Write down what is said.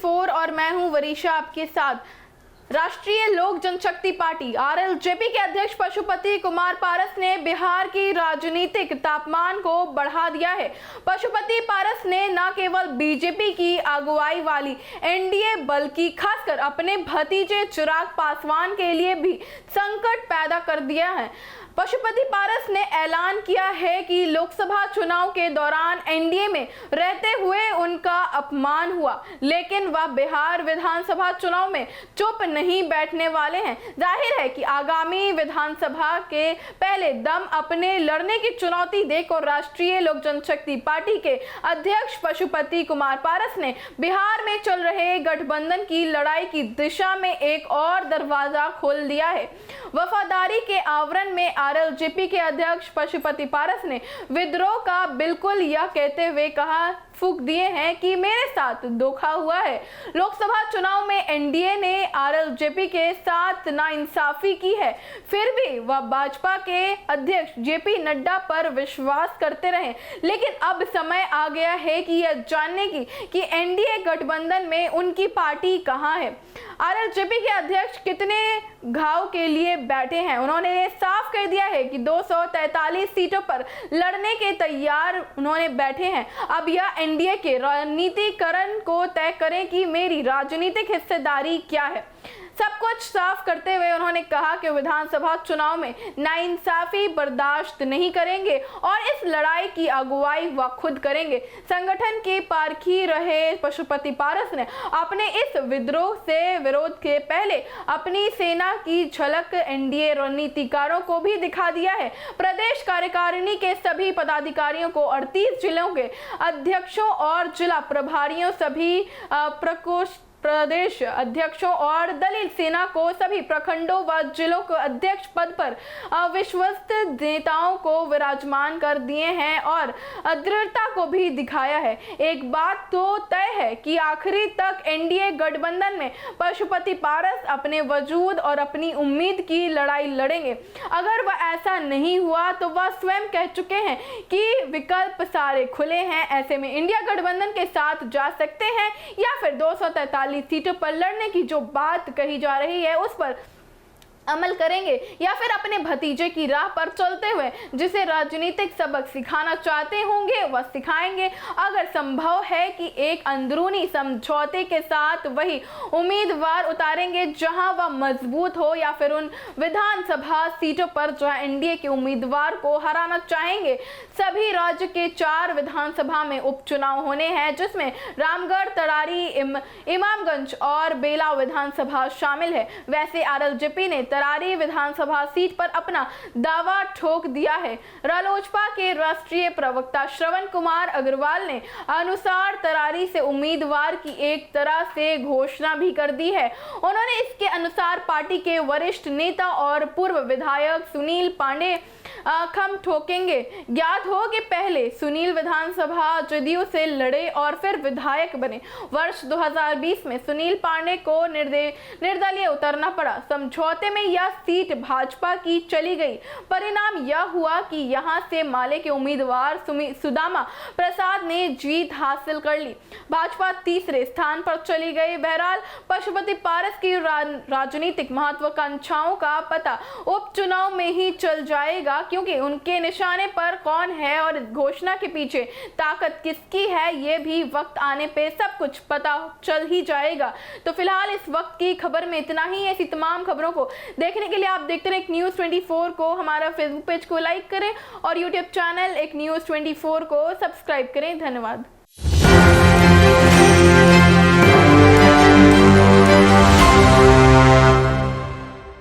24 और मैं हूं वरीशा आपके साथ। राष्ट्रीय लोक जनशक्ति पार्टी आरएलजेपी के अध्यक्ष पशुपति कुमार पारस ने बिहार की राजनीतिक तापमान को बढ़ा दिया है। पशुपति पारस ने न केवल बीजेपी की अगुवाई वाली एनडीए बल्कि खासकर अपने भतीजे चिराग पासवान के लिए भी संकट पैदा कर दिया है। पशुपति पारस ने ऐलान किया है कि लोकसभा चुनाव के दौरान एनडीए में रहते हुए उनका अपमान हुआ, लेकिन वह बिहार विधानसभा चुनाव में चुप नहीं बैठने वाले हैं। जाहिर है कि आगामी विधानसभा के पहले दम अपने लड़ने की चुनौती देकर राष्ट्रीय लोक जनशक्ति पार्टी के अध्यक्ष पशुपति कुमार पारस ने बिहार में चल रहे गठबंधन की लड़ाई की दिशा में एक और दरवाजा खोल दिया है। वफादारी के आवरण में आरएलजेपी के अध्यक्ष पशुपति पारस ने विद्रोह का बिल्कुल यह कहते हुए कहा फूंक दिए हैं कि मेरे साथ धोखा हुआ है। लोकसभा चुनाव में एनडीए ने आरएलजेपी के साथ नाइंसाफी की है, फिर भी वह भाजपा के अध्यक्ष जेपी नड्डा पर विश्वास करते रहे। लेकिन अब समय आ गया है कि यह जानने की कि एनडीए गठबंधन में उनकी पार्टी कहां है। आरएलजेपी के अध्यक्ष कितने घाव के लिए बैठे हैं। उन्होंने साफ कह दिया है कि 243 सीटों पर लड़ने के तैयार उन्होंने बैठे हैं। अब यह एनडीए के रणनीतिकरण को तय करें कि मेरी राजनीतिक हिस्सेदारी क्या है। सब कुछ साफ करते हुए उन्होंने कहा कि विधानसभा चुनाव में नाइंसाफी बर्दाश्त नहीं करेंगे और इस लड़ाई की अगुवाई वह खुद करेंगे। संगठन के पारखी रहे पशुपति पारस ने अपने इस विद्रोह से विरोध के पहले अपनी सेना की झलक एनडीए रणनीतिकारों को भी दिखा दिया है। प्रदेश कार्यकारिणी के सभी पदाधिकारियों को 38 जिलों के अध्यक्षों और जिला प्रभारियों सभी प्रदेश अध्यक्षों और दलित सेना को सभी प्रखंडों व जिलों के अध्यक्ष पद पर विश्वस्त नेताओं को विराजमान कर दिए हैं और दृढ़ता को भी दिखाया है। एक बात तो तय है कि आखिरी तक एनडीए गठबंधन में पशुपति पारस अपने वजूद और अपनी उम्मीद की लड़ाई लड़ेंगे। अगर वह ऐसा नहीं हुआ तो वह स्वयं कह चुके हैं कि विकल्प सारे खुले हैं। ऐसे में इंडिया गठबंधन के साथ जा सकते हैं या फिर 243 सीटों पर लड़ने की जो बात कही जा रही है उस पर अमल करेंगे या फिर अपने भतीजे की राह पर चलते हुए जिसे राजनीतिक सबक सिखाना चाहते होंगे वह सिखाएंगे। अगर संभव है कि एक अंदरूनी समझौते के साथ वही उम्मीदवार उतारेंगे जहां वह मजबूत हो या फिर उन विधानसभा सीटों पर जहां एनडीए के उम्मीदवार को हराना चाहेंगे। सभी राज्य के 4 विधानसभा में उपचुनाव होने हैं जिसमें रामगढ़, तरारी, इमामगंज और बेला विधानसभा शामिल है। वैसे आरएलजेपी ने तरारी विधानसभा सीट पर अपना दावा ठोक दिया है। रालोसपा के राष्ट्रीय प्रवक्ता श्रवण कुमार अग्रवाल ने अनुसार तरारी से उम्मीदवार की एक तरह से घोषणा भी कर दी है। उन्होंने इसके अनुसार पार्टी के वरिष्ठ नेता और पूर्व विधायक सुनील पांडे खम ठोकेंगे। ज्ञात हो कि पहले सुनील विधानसभा जदयू से लड़े और फिर विधायक बने। वर्ष 2020 में सुनील पांडे को निर्दलीय उतरना पड़ा। समझौते में यह सीट भाजपा की चली गई। परिणाम यह हुआ कि यहां से माले के उम्मीदवार सुदामा प्रसाद ने जीत हासिल कर ली। भाजपा तीसरे स्थान पर चली गई। बहरहाल पशुपति पारस की राजनीतिक महत्वाकांक्षाओं का पता उपचुनाव में ही चल जाएगा, क्योंकि उनके निशाने पर कौन है और इस घोषणा के पीछे ताकत किसकी है ये भी वक्त आने पे सब कुछ पता चल ही जाएगा। तो फिलहाल इस वक्त की खबर में इतना ही। ऐसी तमाम खबरों को देखने के लिए आप देखते रहे एक न्यूज़ 24 को। हमारा फेसबुक पेज को लाइक करें और यूट्यूब चैनल एक न्यूज़ 24 को सब्सक्राइब करें। धन्यवाद।